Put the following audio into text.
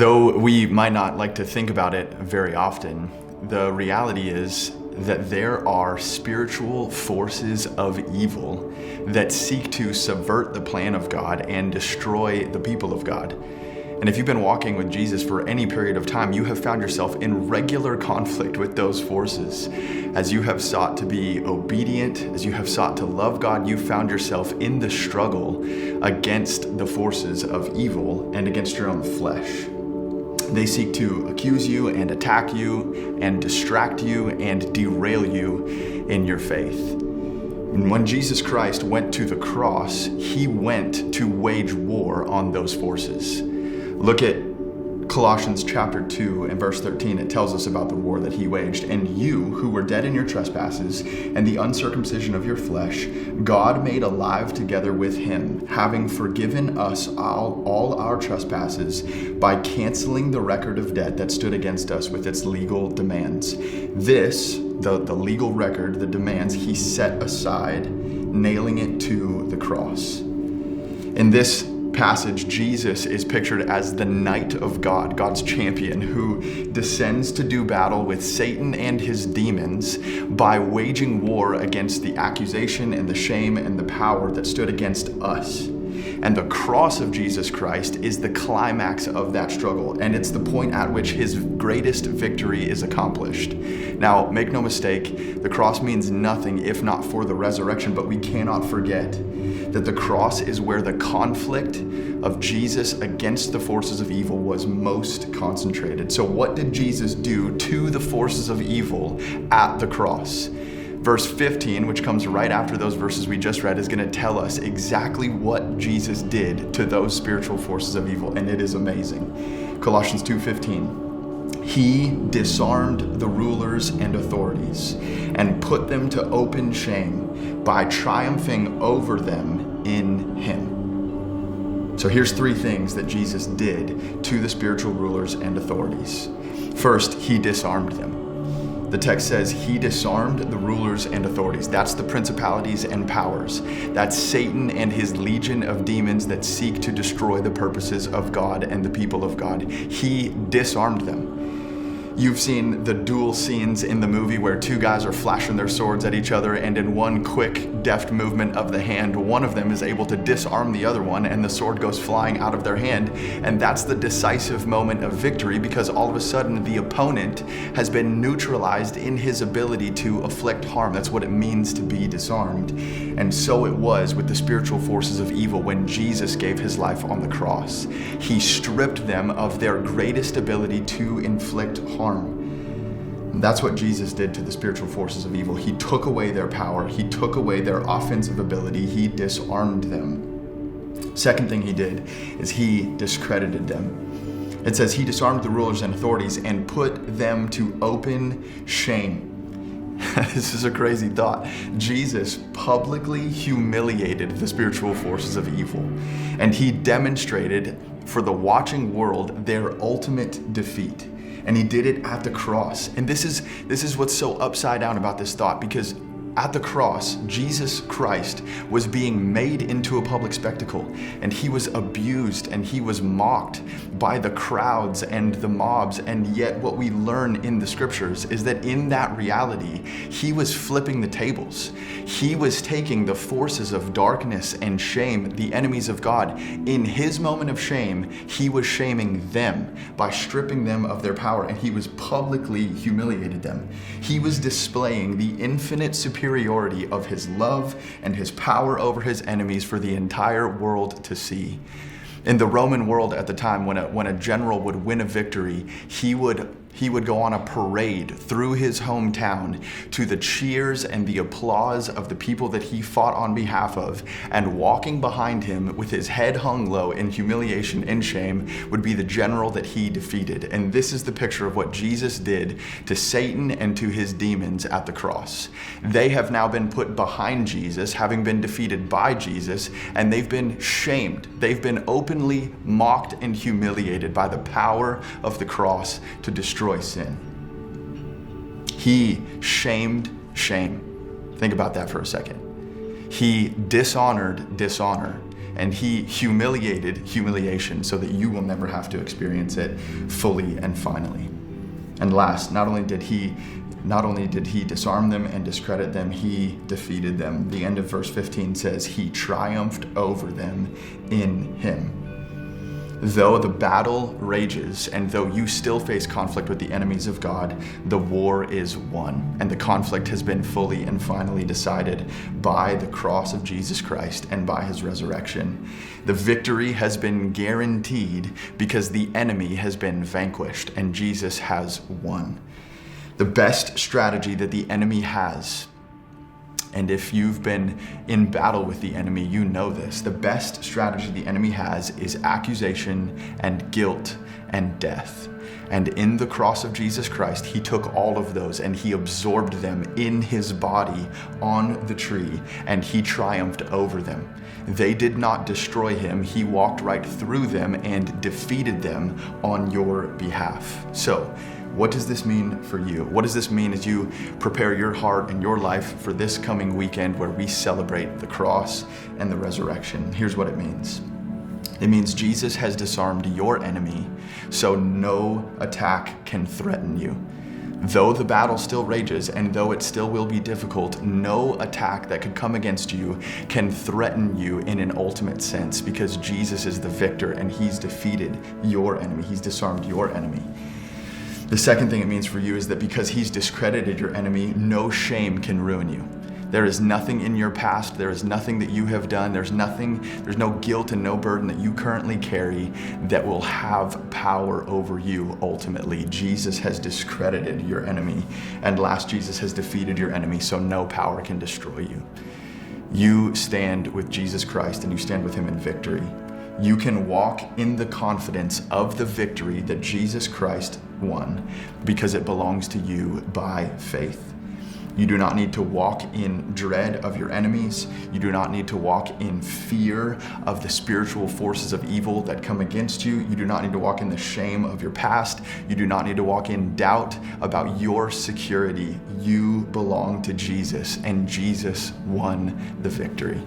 Though we might not like to think about it very often, the reality is that there are spiritual forces of evil that seek to subvert the plan of God and destroy the people of God. And if you've been walking with Jesus for any period of time, you have found yourself in regular conflict with those forces. As you have sought to be obedient, as you have sought to love God, you found yourself in the struggle against the forces of evil and against your own flesh. They seek to accuse you and attack you and distract you and derail you in your faith. And when Jesus Christ went to the cross, he went to wage war on those forces. Look at Colossians chapter 2 and verse 13. It tells us about the war that he waged. And you, who were dead in your trespasses and the uncircumcision of your flesh, God made alive together with him, having forgiven us all our trespasses by canceling the record of debt that stood against us with its legal demands. This, the legal record, the demands, he set aside, nailing it to the cross. In this passage, Jesus is pictured as the knight of God, God's champion, who descends to do battle with Satan and his demons by waging war against the accusation and the shame and the power that stood against us. And the cross of Jesus Christ is the climax of that struggle, and it's the point at which his greatest victory is accomplished. Now, make no mistake, the cross means nothing if not for the resurrection, but we cannot forget that the cross is where the conflict of Jesus against the forces of evil was most concentrated. So what did Jesus do to the forces of evil at the cross? Verse 15, which comes right after those verses we just read, is going to tell us exactly what Jesus did to those spiritual forces of evil, and it is amazing. Colossians 2:15. He disarmed the rulers and authorities and put them to open shame by triumphing over them in him. So here's three things that Jesus did to the spiritual rulers and authorities. First, he disarmed them. The text says he disarmed the rulers and authorities. That's the principalities and powers. That's Satan and his legion of demons that seek to destroy the purposes of God and the people of God. He disarmed them. You've seen the duel scenes in the movie where two guys are flashing their swords at each other, and in one quick, deft movement of the hand, one of them is able to disarm the other one, and the sword goes flying out of their hand. And that's the decisive moment of victory, because all of a sudden the opponent has been neutralized in his ability to afflict harm. That's what it means to be disarmed. And so it was with the spiritual forces of evil when Jesus gave his life on the cross. He stripped them of their greatest ability to inflict harm. And that's what Jesus did to the spiritual forces of evil. He took away their power. He took away their offensive ability. He disarmed them. Second thing he did is he discredited them. It says he disarmed the rulers and authorities and put them to open shame. This is a crazy thought. Jesus publicly humiliated the spiritual forces of evil, and he demonstrated for the watching world their ultimate defeat. And he did it at the cross. And this is what's so upside down about this thought, because at the cross, Jesus Christ was being made into a public spectacle, and he was abused and he was mocked by the crowds and the mobs. And yet what we learn in the scriptures is that in that reality, he was flipping the tables. He was taking the forces of darkness and shame, the enemies of God. In his moment of shame, he was shaming them by stripping them of their power, and he was publicly humiliated them. He was displaying the infinite superiority of his love and his power over his enemies for the entire world to see. In the Roman world at the time, when a general would win a victory, he would go on a parade through his hometown to the cheers and the applause of the people that he fought on behalf of, and walking behind him with his head hung low in humiliation and shame would be the general that he defeated. And this is the picture of what Jesus did to Satan and to his demons at the cross. They have now been put behind Jesus, having been defeated by Jesus, and they've been shamed. They've been openly mocked and humiliated by the power of the cross to destroy sin. He shamed shame. Think about that for a second. He dishonored dishonor, and he humiliated humiliation so that you will never have to experience it fully and finally. And last, not only did he disarm them and discredit them, he defeated them. The end of verse 15 says, he triumphed over them in him. Though the battle rages, and though you still face conflict with the enemies of God, the war is won, and the conflict has been fully and finally decided by the cross of Jesus Christ and by his resurrection. The victory has been guaranteed because the enemy has been vanquished and Jesus has won. The best strategy that the enemy has, and if you've been in battle with the enemy, you know this. The best strategy the enemy has is accusation and guilt and death. And in the cross of Jesus Christ, he took all of those and he absorbed them in his body on the tree, and he triumphed over them. They did not destroy him. He walked right through them and defeated them on your behalf. So, what does this mean for you? What does this mean as you prepare your heart and your life for this coming weekend where we celebrate the cross and the resurrection? Here's what it means. It means Jesus has disarmed your enemy, so no attack can threaten you. Though the battle still rages and though it still will be difficult, no attack that could come against you can threaten you in an ultimate sense, because Jesus is the victor and he's defeated your enemy. He's disarmed your enemy. The second thing it means for you is that because he's discredited your enemy, no shame can ruin you. There is nothing in your past, there is nothing that you have done, there's no guilt and no burden that you currently carry that will have power over you ultimately. Jesus has discredited your enemy, and last, Jesus has defeated your enemy, so no power can destroy you. You stand with Jesus Christ and you stand with him in victory. You can walk in the confidence of the victory that Jesus Christ won because it belongs to you by faith. You do not need to walk in dread of your enemies. You do not need to walk in fear of the spiritual forces of evil that come against you. You do not need to walk in the shame of your past. You do not need to walk in doubt about your security. You belong to Jesus, and Jesus won the victory.